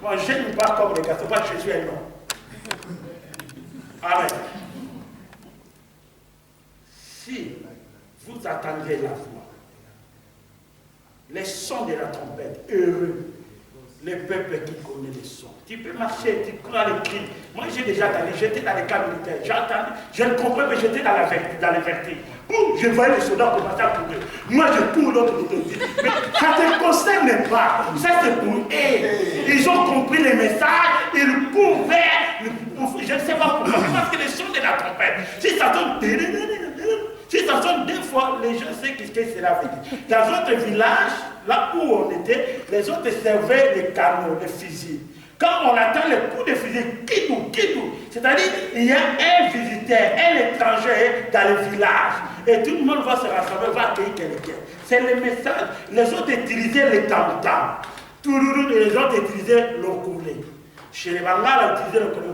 Moi, je n'aime pas comme les garçons, moi, je suis un homme. Amen. Si vous attendez la voix, les sons de la trompette, heureux, les peuples qui connaissent les sons. Tu peux marcher, tu crois les cris. Moi, j'ai déjà entendu, j'étais dans les camps militaires, j'ai entendu, je ne comprends pas, mais j'étais dans les vertiges. Je voyais les soldats commencer à courir. Moi, je cours de l'autre côté. Mais ça ne te concerne pas. Ça, c'est pour eux. Ils ont compris les messages. Ils courent vers. Je ne sais pas pourquoi. Parce que les sons de la trompette, si ça sonne 2 fois, les gens savent ce que cela veut dire. Dans notre village, là où on était, les autres servaient les canons, les fusils. Quand on attend le coup de fusil, kidou, c'est-à-dire il y a un visiteur, un étranger dans le village. Et tout le monde va se rassembler, va accueillir quelqu'un. C'est le message. Les autres utilisaient le tam-tam. Et les autres utilisaient le coulé. Chez les Bangala, on utilisait le coulé.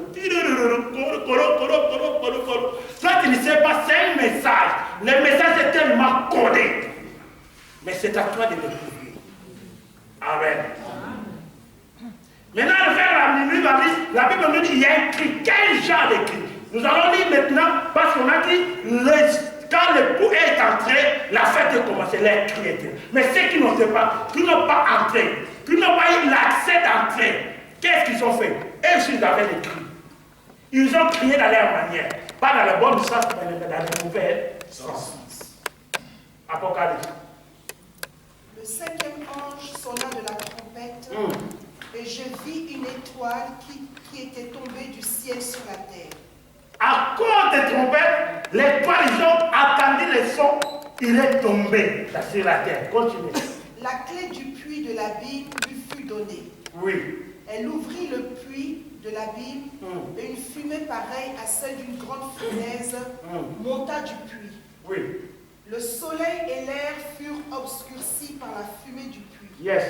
Toi, tu ne sais pas, c'est un message. Le message est tellement codé. Mais c'est à toi de le découvrir. Amen. Maintenant, le frère la Bible nous dit qu'il y a un cri. Quel genre de cri? Nous allons lire maintenant, parce qu'on a dit, quand l'époux est entré, la fête est commencée, les cris étaient. Mais ceux qui n'ont pas, qui n'ont pas entré, qui n'ont pas eu l'accès d'entrer, qu'est-ce qu'ils ont fait? Eux aussi, ils avaient des cris. Ils ont crié dans leur manière. Pas dans le bon sens, mais dans le mauvais sens. Apocalypse.
Le 5e ange sonna de la trompette. Et je vis une étoile qui était tombée du ciel sur la terre.
À cause des trompettes, l'étoile, ils ont attendu le son, il est tombé sur la terre. Continuez.
La clé du puits de l'abîme lui fut donnée.
Oui.
Elle ouvrit le puits de l'abîme et une fumée pareille à celle d'une grande fournaise monta du puits.
Oui.
Le soleil et l'air furent obscurcis par la fumée du puits.
Yes.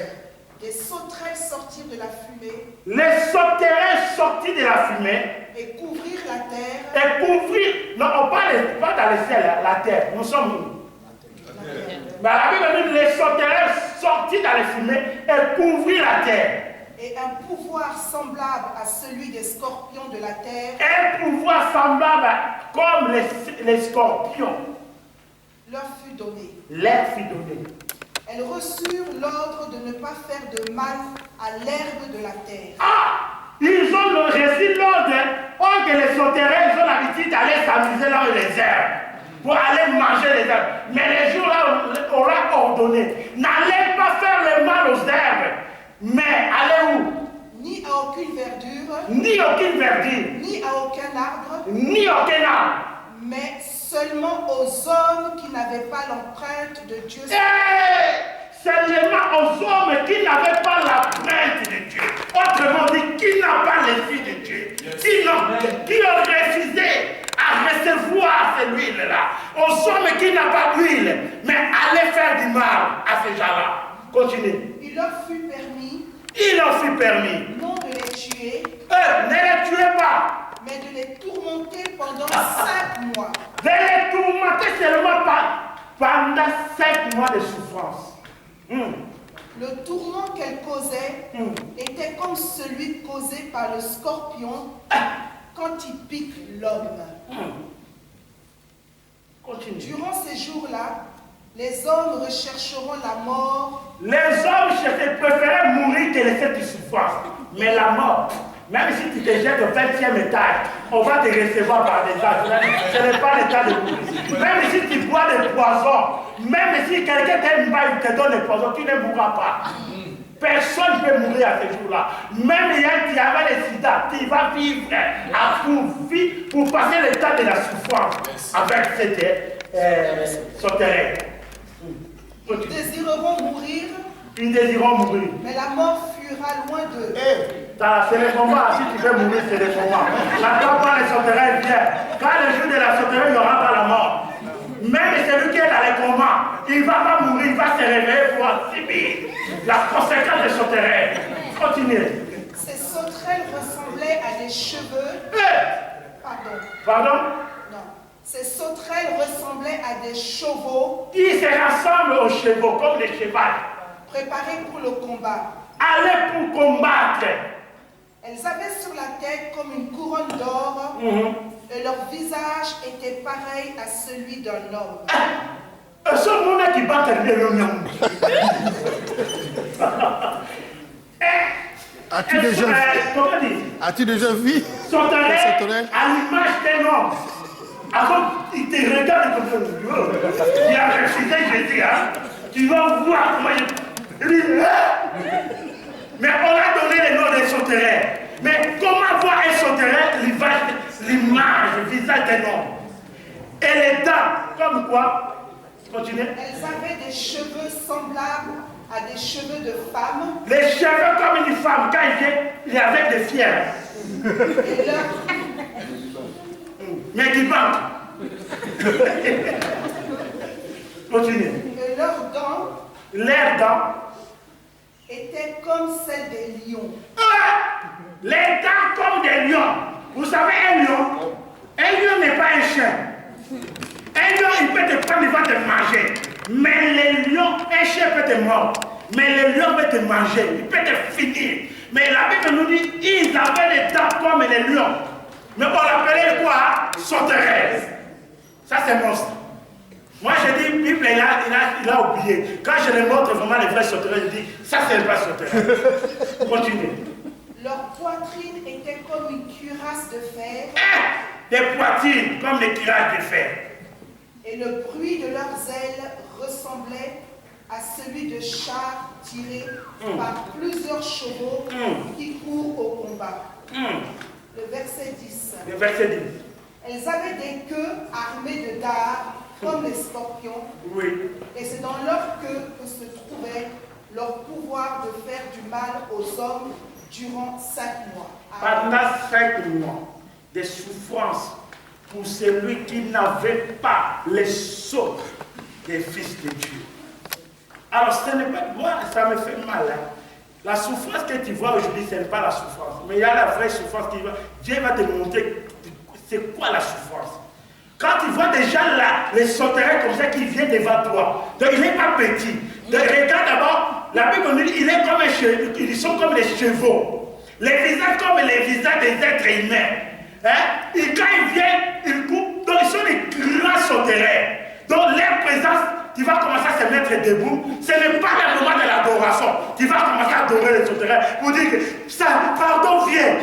Des sauterelles sortirent de la fumée.
Les sauterelles sortirent de la fumée.
Et couvrirent la terre.
Et couvrir. Non, on parle pas dans le ciel, la terre. Nous sommes où? Mais la Bible dit les sauterelles sortirent dans la fumée et couvrirent la terre.
Et un pouvoir semblable à celui des scorpions de la terre.
Un pouvoir semblable comme les scorpions.
Leur fut donné.
Leur fut donné.
Elles reçurent l'ordre de ne pas faire de mal à l'herbe de la terre.
Ah! Ils ont reçu l'ordre. Or que les sauterelles, ils ont l'habitude d'aller s'amuser là où les herbes. Pour aller manger les herbes. Mais les jours là, on leur a ordonné. N'allez pas faire le mal aux herbes. Mais allez où?
Ni à aucune verdure.
Ni aucune verdure.
Ni à aucun arbre.
Ni aucun arbre.
Mais seulement aux hommes qui n'avaient pas l'empreinte de Dieu.
Seulement aux hommes qui n'avaient pas l'empreinte de Dieu. Autrement dit, qui n'ont pas l'esprit de Dieu. Qui ont refusé à recevoir cette huile-là. Aux hommes qui n'ont pas d'huile, mais allaient faire du mal à ces gens-là. Continuez.
Il leur fut permis.
Il leur fut permis.
Non de les tuer.
Ne les tuez pas.
Mais de les tourmenter pendant 5 mois.
De les tourmenter seulement pendant 5 mois de souffrance.
Le tourment qu'elle causait était comme celui causé par le scorpion quand il pique l'homme.
Continue.
Durant ces jours-là, les hommes rechercheront la mort.
Les hommes préféraient mourir que laisser de souffrance. Mais la mort, même si tu te jettes au 20e étage, on va te recevoir par des âges. Ce n'est pas l'état de mourir. Même si tu bois des poisons, même si quelqu'un t'aime pas, il te donne des poisons, tu ne mourras pas. Personne ne peut mourir à ce jour-là. Même si tu avais le sida, tu vas vivre pour passer l'état de la souffrance avec cette sauterelle.
Ils désireront mourir.
Ils désireront mourir.
Mais la mort fuira loin d'eux.
C'est le moment, si tu veux mourir, c'est le moment. N'attends pas les sauterelles viennent. Quand le jour de la sauterelle, il n'y aura pas la mort. Même celui qui est dans les combats, il ne va pas mourir, il va se réveiller pour subir la conséquence des sauterelles. Continuez.
Ces sauterelles ressemblaient à des cheveux.
Pardon?
Non. Ces sauterelles ressemblaient à des chevaux.
Ils se rassemblent aux chevaux, comme des chevaux.
Préparés pour le combat.
Allez pour combattre.
Elles avaient sur la tête comme une couronne d'or. Et leur visage était pareil à celui d'un homme.
Ce monde qui bat
As-tu déjà vu
sauterelle à l'image d'un homme? avant, il te regarde comme ça. Il a refusé Jésus, hein. Tu vas voir comment il dit, mais on a donné le nom des sauterelles. Mais comment voir un sauterelle, l'image, le visage d'un homme. Et les dents, comme quoi? Continuez. Elles
avaient des cheveux semblables à des cheveux de femme.
Les cheveux comme une femme, quand il vient, il est avec des fiers.
Et leur...
Mais qui banque. Continuez.
Et leurs dents étaient comme celles des lions.
Les dents comme des lions. Vous savez, un lion n'est pas un chien. Un lion, il peut te prendre, il va te manger. Mais les lions, un chien peut te mordre. Mais les lions peuvent te manger, il peut te finir. Mais la Bible nous dit, ils avaient des dents comme les lions. Mais on l'appelait quoi? Sauterelles. Ça c'est monstre. Moi je dis, Bible, il a oublié. Quand je les montre vraiment les vrais sauterelles, je dis, ça c'est pas sauterelle. Continuez.
Leur poitrine était comme une cuirasse de fer.
Des poitrines comme des cuirasses de fer.
Et le bruit de leurs ailes ressemblait à celui de chars tirés par plusieurs chevaux qui courent au combat. Le verset 10.
Le verset 10.
Elles avaient des queues armées de dards comme les scorpions.
Oui.
Et c'est dans leur queue que se trouvait leur pouvoir de faire du mal aux hommes durant 5 mois.
Pendant 5 mois de souffrance pour celui qui n'avait pas les sceaux des fils de Dieu. Alors, ce n'est pas moi, ça me fait mal. Hein. La souffrance que tu vois aujourd'hui, ce n'est pas la souffrance. Mais il y a la vraie souffrance qui va. Dieu va te montrer c'est quoi la souffrance. Quand tu vois déjà là, les sauterelles comme ça qui viennent devant toi, donc il n'est pas petit. Donc, regarde d'abord, la Bible dit il est comme un cheveu, ils sont comme les chevaux. Les visages comme les visages des êtres humains. Hein? Et quand ils viennent, ils coupent, donc ils sont des grands sauterelles. Donc leur présence, tu vas commencer à se mettre debout. Ce n'est pas le moment de l'adoration. Tu vas commencer à adorer les sauterelles pour dire que ça, pardon, viens.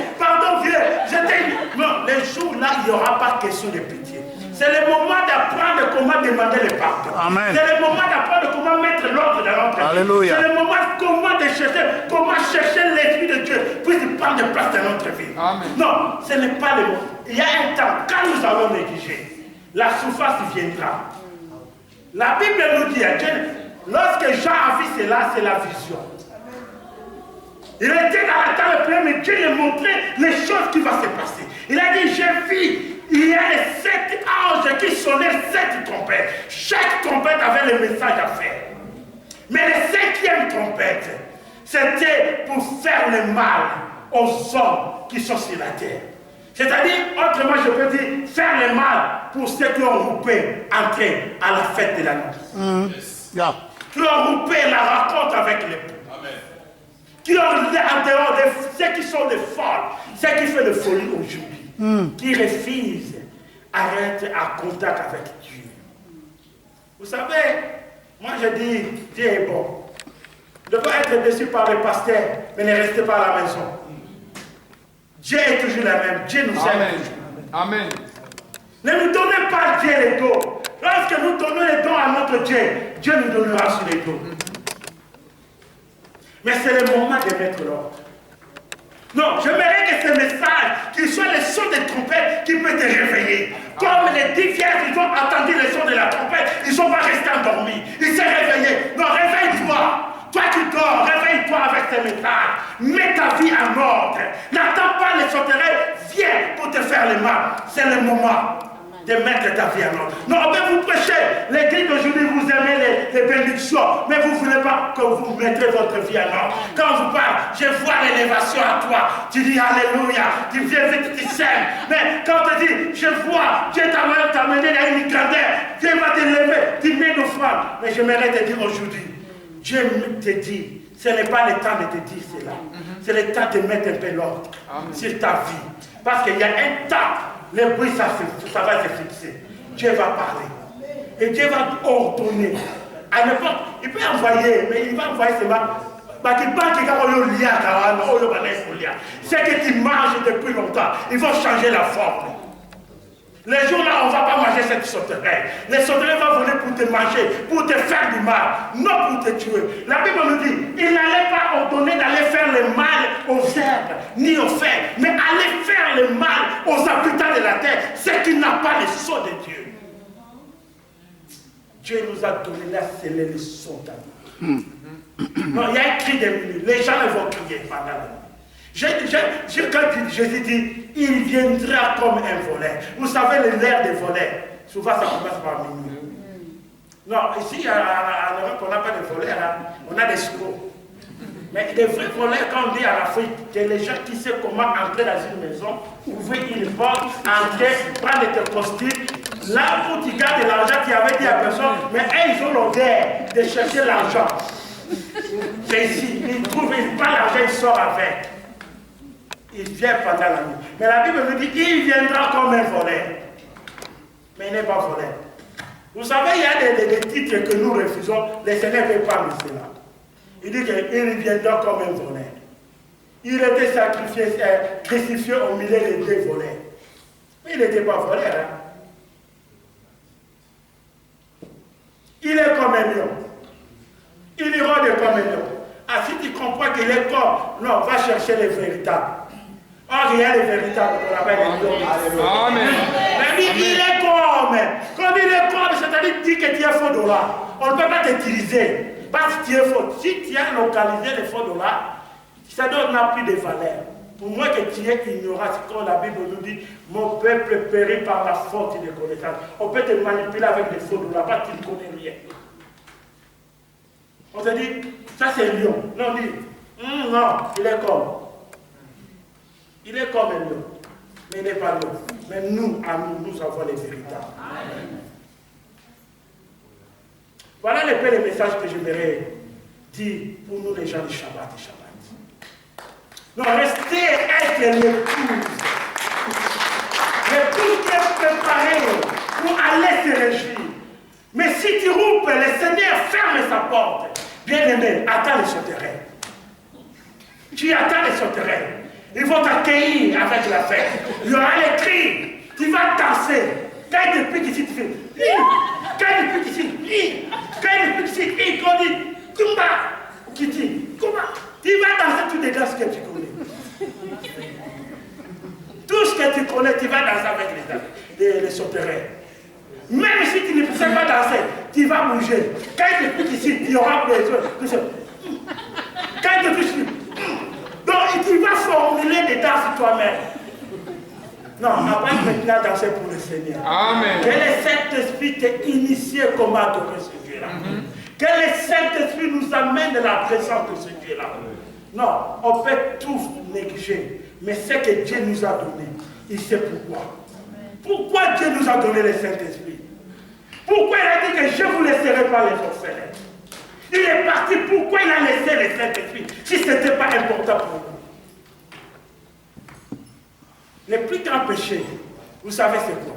Non, les jours là, il n'y aura pas question de pitié. C'est le moment d'apprendre comment demander le pardon. C'est le moment d'apprendre comment mettre l'ordre dans notre vie. C'est le moment comment chercher l'Esprit de Dieu pour qu'il prenne de place dans notre vie.
Amen.
Non, ce n'est pas le moment. Il y a un temps, quand nous allons négliger, la souffrance viendra. La Bible nous dit, lorsque Jean a vu cela, c'est la vision. Il était dans la table pleine, mais Dieu lui montrait les choses qui vont se passer. Il a dit, j'ai vu, il y a les 7 anges qui sonnaient 7 trompettes. Chaque trompette avait le message à faire. Mais la 5e trompette, c'était pour faire le mal aux hommes qui sont sur la terre. C'est-à-dire, autrement, je peux dire, faire le mal pour ceux qui ont loupé entrer à la fête de la noce. Qui ont loupé la rencontre avec l'époux. Qui ont en dehors de ceux qui sont des folles, ceux qui font de folie aujourd'hui, qui refusent d'être en contact avec Dieu. Vous savez, moi je dis, Dieu est bon. Ne pas être déçu par les pasteurs, mais ne restez pas à la maison. Dieu est toujours le même. Dieu nous aime toujours.
Amen.
Ne nous donnez pas Dieu les dos. Lorsque nous donnons les dons à notre Dieu, Dieu nous donnera sur les dos. Mais c'est le moment de mettre l'ordre. Non, j'aimerais que ce message, qu'il soit le son des trompettes qui peut te réveiller. Comme les 10 vierges, ils ont attendu le son de la trompette, ils ne sont pas restés endormis. Ils s'est réveillés. Non, réveille-toi. Toi qui dors, réveille-toi avec ce message. Mets ta vie en ordre. N'attends pas les sauterelles, viens pour te faire le mal. C'est le moment de mettre ta vie en ordre. Non, mais vous prêchez. L'église d'aujourd'hui, vous aimez les bénédictions, mais vous ne voulez pas que vous mettez votre vie en ordre. Quand on vous parle, je vois l'élévation à toi. Tu dis Alléluia. Tu viens vite, tu sèmes. Mais quand on te dit, je vois, Dieu t'a mené à une grandeur. Dieu va te lever. Tu mets l'offrande. Mais j'aimerais te dire aujourd'hui, Dieu te dit, ce n'est pas le temps de te dire cela. C'est le temps de mettre un peu l'ordre sur ta vie. Parce qu'il y a un temps, le bruit, ça va se fixer. Dieu va parler. Et Dieu va ordonner. À n'importe, il peut envoyer, mais il va envoyer seulement. Ce que tu manges depuis longtemps, il faut changer la forme. Les jours là, on ne va pas manger cette sauterelle. Les sauterelles vont venir pour te manger, pour te faire du mal, non pour te tuer. La Bible nous dit, il n'allait pas ordonner d'aller faire le mal aux herbes, ni aux fers, mais aller faire le mal aux habitants de la terre, c'est qui n'a pas le sceau de Dieu. Dieu nous a donné là, c'est les leçons d'amour. Non, il y a un cri des minutes. Les gens vont crier pendant la nuit. Quand Jésus dit, il viendra comme un voleur. Vous savez, l'air des voleurs, souvent ça commence par minuit. Non, ici, en Europe, on n'a pas de voleurs, hein. On a des scots. Mais les vrais voleurs, quand on dit en Afrique, c'est les gens qui savent comment entrer dans une maison, ouvrir une porte, entrer, prendre tes costumes, là où tu gardes de l'argent, tu avais dit à personne, mais eux, ils ont l'odeur de chercher l'argent. C'est ici, ils trouvent, ils prennent l'argent, ils sortent avec. Il vient pendant la nuit. Mais la Bible nous dit qu'il viendra comme un voleur. Mais il n'est pas voleur. Vous savez, il y a des titres que nous refusons, les Seigneurs ne veulent pas nous cela. Il dit qu'il viendra comme un voleur. Il était sacrifié, crucifié au milieu des deux voleurs. Mais il n'était pas voleur. Hein? Il est comme un lion. Il rôde comme un lion. Ah, si tu comprends qu'il est comme, non, va chercher les véritables. Or, il y a les véritables qu'on appelle les lions.
Amen.
Mais il est comme. Quand il est comme, c'est-à-dire dire que tu es faux dollar. On ne peut pas t'utiliser. Parce que tu es faux. Si tu as localisé les faux dollars, ça n'a plus de valeur. Pour moi que tu es ignorant, c'est comme la Bible nous dit, mon peuple périt par la faute de connaissance. On peut te manipuler avec des faux dollars parce que tu ne connais rien. On te dit, ça c'est lion. Non, on dit, non, il est comme. Il est comme un lion. Mais il n'est pas lion. Mais nous, à nous, nous avons les véritables. Voilà le peu de messages que j'aimerais dire pour nous les gens du Shabbat et Shabbat. Non, restez être l'épouse. L'épouse qui est préparée pour aller se réjouir. Mais si tu roupes, le Seigneur ferme sa porte. Bien-aimé, attends les sauterelles. Tu attends les sauterelles. Ils vont t'accueillir avec la fête. Il y aura les cris. Tu vas danser. Quand il te pique ici, tu fais. Quand il te pique ici, quand il te pique ici, il dit Kumba. Kiti, Kumba. Tu vas danser toutes les danses que tu connais. Tout ce que tu connais, tu vas danser avec les sauterelles. Même si tu ne sais pas danser, tu vas bouger. Quand il te pique ici, il y aura besoin. Quand il te pique ici, donc tu vas formuler des danses toi-même. Non, apprends maintenant à danser pour le Seigneur.
Amen.
Que le Saint-Esprit t'ait initié comment adorer ce Dieu-là. Que le Saint-Esprit nous amène de la présence de ce Dieu-là. Non, on peut tout négliger. Mais ce que Dieu nous a donné, il sait pourquoi. Pourquoi Dieu nous a donné le Saint-Esprit? Pourquoi il a dit que je ne vous laisserai pas les orphelins? Il est parti, pourquoi il a laissé le Saint-Esprit si ce n'était pas important pour nous? Le plus grand péché, vous savez c'est quoi?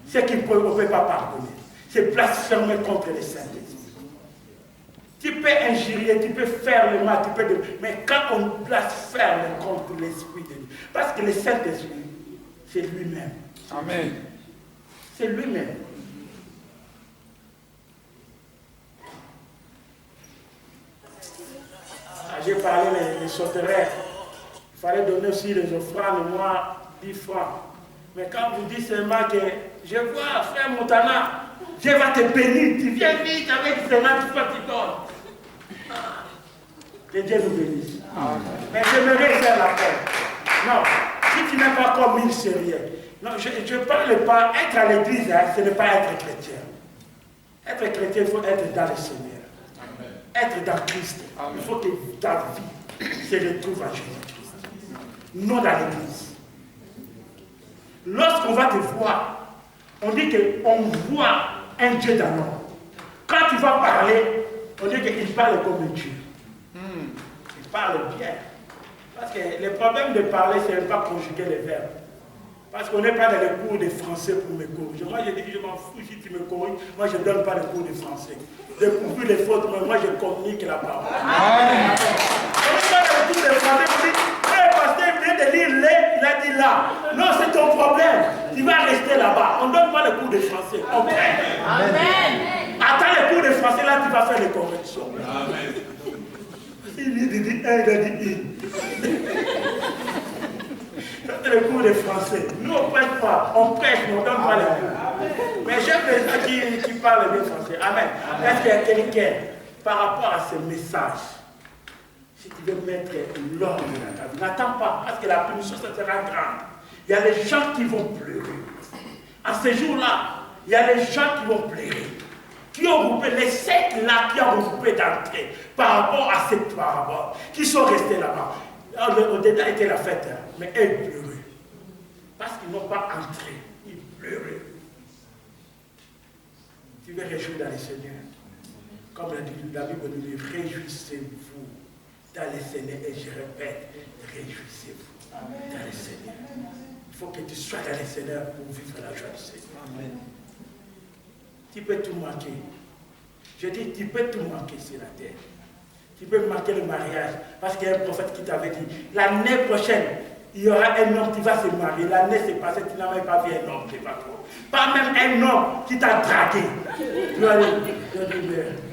C'est qu'on ne peut pas pardonner. C'est blasphémer contre le Saint-Esprit. Tu peux injurier, tu peux faire le mal, mais quand on blasphème contre l'Esprit de Dieu, parce que le Saint-Esprit, c'est lui-même.
Amen.
C'est lui-même. J'ai parlé des sauterelles. Il fallait donner aussi les offrandes, moi, 10 francs. Mais quand vous dites seulement que je vois, frère Montana, Dieu va te bénir, tu viens vite avec seulement tout ce que tu donnes. Que Dieu nous bénisse. Mais j'aimerais faire la paix. Non, si tu n'es pas comme il, c'est rien. Non, je ne parle pas, être à l'église, hein, ce n'est pas être chrétien. Être chrétien, il faut être dans le Seigneur. Être dans Christ. Il faut que ta vie se retrouve à Jésus-Christ. Non dans l'église. Lorsqu'on va te voir, on dit qu'on voit un Dieu dans l'homme. Quand tu vas parler, on dit qu'il parle comme un Dieu. Il parle bien. Parce que le problème de parler, c'est de ne pas conjuguer les verbes. Parce qu'on n'est pas dans les cours de français pour me corriger. Moi, je dis, je m'en fous si tu me corriges. Moi, je ne donne pas les cours de français. Découvrir les fautes, mais moi, je communique la parole. On n'est pas dans les cours de français pour dire, hey, pasteur, il vient de lire les, il a dit là. Non, c'est ton problème. Tu vas rester rester là-bas. On ne donne pas les cours de français. On prête.
Amen.
Attends les cours de français, là, tu vas faire les corrections.
Amen.
Il dit un, il dit c'est le cours de français. Nous, on ne prête pas. On prête, mais on ne donne pas les cours. Mais j'aime les gens qui parlent bien français. Amen. Est-ce qu'il y a quelqu'un, par rapport à ce message, si tu veux mettre l'ordre dans ta vie, n'attends pas, parce que la punition, ça sera grande. Il y a les gens qui vont pleurer. À ce jour-là, il y a les gens qui vont pleurer. Qui ont groupé, les sectes là qui ont groupé d'entrée par rapport à cette parabole, qui sont restés là-bas. Au détail était la fête, mais elles pleuraient. Parce qu'ils n'ont pas entré, ils pleuraient. Tu veux réjouir dans le Seigneur. Comme la Bible nous dit, réjouissez-vous dans le Seigneur. Et je répète, réjouissez-vous dans le Seigneur. Il faut que tu sois dans le Seigneur pour vivre la joie du Seigneur. Amen. Tu peux tout manquer. Je dis, tu peux tout manquer sur la terre. Tu peux manquer le mariage. Parce qu'il y a un prophète qui t'avait dit, l'année prochaine, il y aura un homme qui va se marier. L'année s'est passée, tu n'as même pas vu un homme, c'est pas trop. Pas même un homme qui t'a dragué.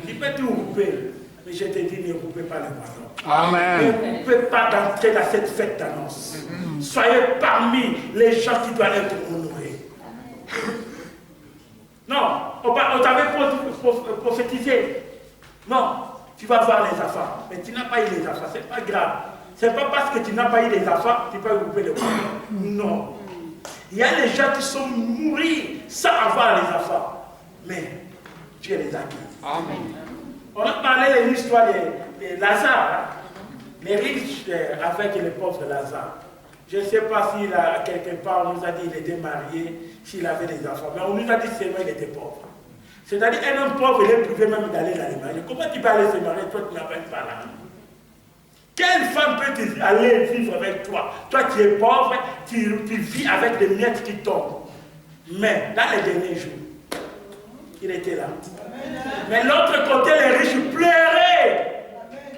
Tu peux tout couper. Mais je te dis, ne coupez pas le moineau.
Amen.
Ne coupez pas d'entrer dans cette fête d'annonce. Soyez parmi les gens qui doivent être honorés. Non, on t'avait prophétisé. Non, tu vas voir les affaires. Mais tu n'as pas eu les affaires, c'est pas grave. C'est pas parce que tu n'as pas eu les affaires que tu peux couper le moineau. Non. Il y a des gens qui sont morts sans avoir les affaires. Mais Dieu les a acquis. Amen. On a parlé de l'histoire de Lazare. Les riches avec les pauvres Lazare. Je ne sais pas s'il a quelque part, on nous a dit qu'il était marié, s'il avait des enfants. Mais on nous a dit seulement qu'il était pauvre. C'est-à-dire un homme pauvre, il est privé même d'aller dans les mariés. Comment tu peux aller se marier, toi tu n'as pas l'argent? Quelle femme peut aller vivre avec toi? Toi tu es pauvre, tu vis avec des miettes qui tombent. Mais dans les derniers jours, il était là. Mais l'autre côté, les riches pleuraient.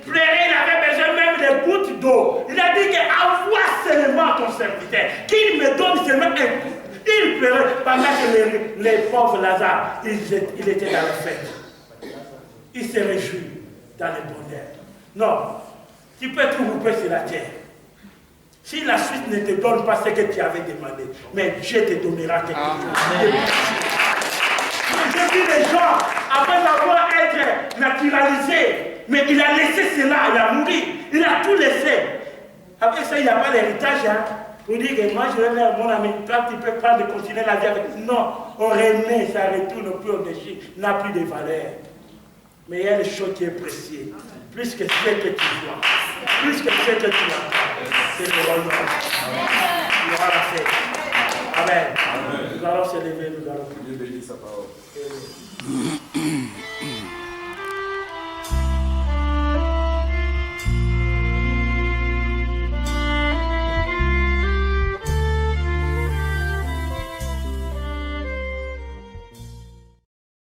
Pleuraient, il avait besoin même des gouttes d'eau. Il a dit qu'envoie seulement ton serviteur, qu'il me donne seulement un coup. Il pleurait pendant que les pauvres Lazare, ils étaient dans la fête. Il se réjouit dans le bonheur. Non, tu peux tout couper sur la terre. Si la suite ne te donne pas ce que tu avais demandé, mais Dieu te donnera quelque chose. J'ai vu des gens, après avoir été naturalisés, mais il a laissé cela, il a mouru, il a tout laissé. Après ça, il n'y a pas l'héritage. Hein. Pour dire que moi, je vais dire, mon ami, toi, tu peux prendre et continuer la vie avec. Non, on renaît, ça retourne plus au déchet, n'a plus de valeur. Mais il y a des choses qui sont précieuses. Plus que ce que tu vois, plus que ce que tu as, c'est le royaume. Il y aura la fête. Amen. Nous allons se lever, nous allons.
Dieu bénisse sa parole.